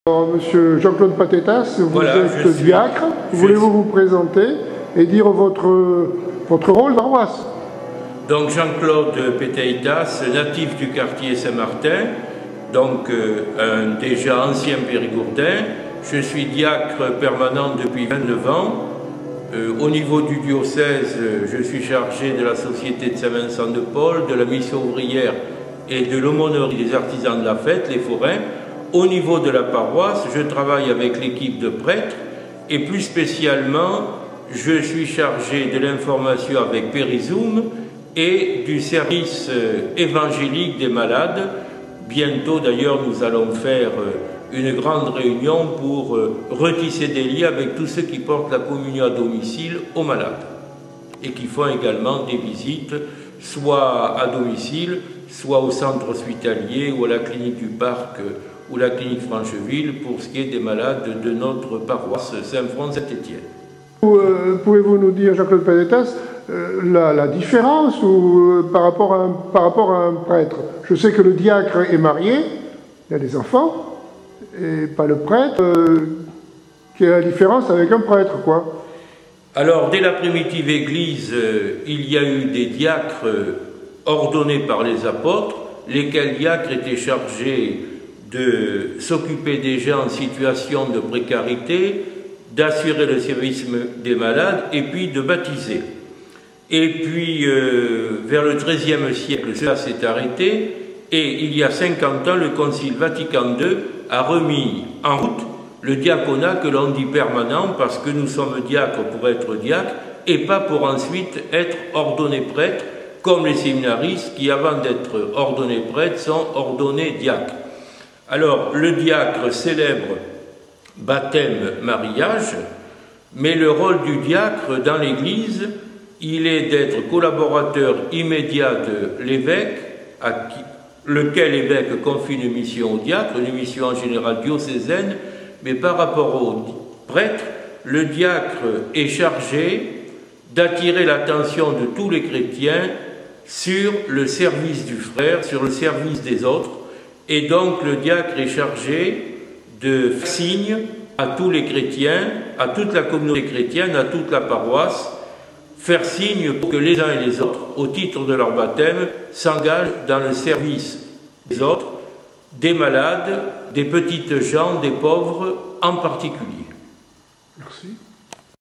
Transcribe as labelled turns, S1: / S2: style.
S1: Alors, Monsieur Jean-Claude Patetas, vous êtes diacre. Voulez-vous vous présenter et dire votre rôle dans la paroisse?
S2: Donc Jean-Claude Patetas, natif du quartier Saint-Martin, donc déjà ancien périgourdin. Je suis diacre permanent depuis 29 ans. Au niveau du diocèse, je suis chargé de la Société de Saint-Vincent de Paul, de la mission ouvrière et de l'aumônerie des artisans de la fête, les forains. Au niveau de la paroisse, je travaille avec l'équipe de prêtres et plus spécialement, je suis chargé de l'information avec Périzoom et du service évangélique des malades. Bientôt d'ailleurs, nous allons faire une grande réunion pour retisser des liens avec tous ceux qui portent la communion à domicile aux malades et qui font également des visites soit à domicile, soit au centre hospitalier ou à la clinique du Parc ou la clinique Francheville pour ce qui est des malades de notre paroisse Saint-Front-Saint-Étienne.
S1: Pouvez-vous nous dire, Jean-Claude Patetas, la différence par rapport à un prêtre? Je sais que le diacre est marié, il a des enfants, et pas le prêtre. Quelle est la différence avec un prêtre, quoi?
S2: Alors, dès la primitive Église, il y a eu des diacres ordonnés par les apôtres, lesquels diacres étaient chargés de s'occuper des gens en situation de précarité, d'assurer le service des malades et puis de baptiser. Et puis, vers le XIIIe siècle, cela s'est arrêté et il y a 50 ans, le Concile Vatican II a remis en route le diaconat que l'on dit permanent parce que nous sommes diacres pour être diacres et pas pour ensuite être ordonnés prêtres comme les séminaristes qui, avant d'être ordonnés prêtres, sont ordonnés diacres. Alors, le diacre célèbre baptême, mariage, mais le rôle du diacre dans l'Église, il est d'être collaborateur immédiat de l'évêque, lequel évêque confie une mission au diacre, une mission en général diocésaine, mais par rapport au prêtre, le diacre est chargé d'attirer l'attention de tous les chrétiens sur le service du frère, sur le service des autres, et donc le diacre est chargé de faire signe à tous les chrétiens, à toute la communauté chrétienne, à toute la paroisse, faire signe pour que les uns et les autres, au titre de leur baptême, s'engagent dans le service des autres, des malades, des petites gens, des pauvres en particulier.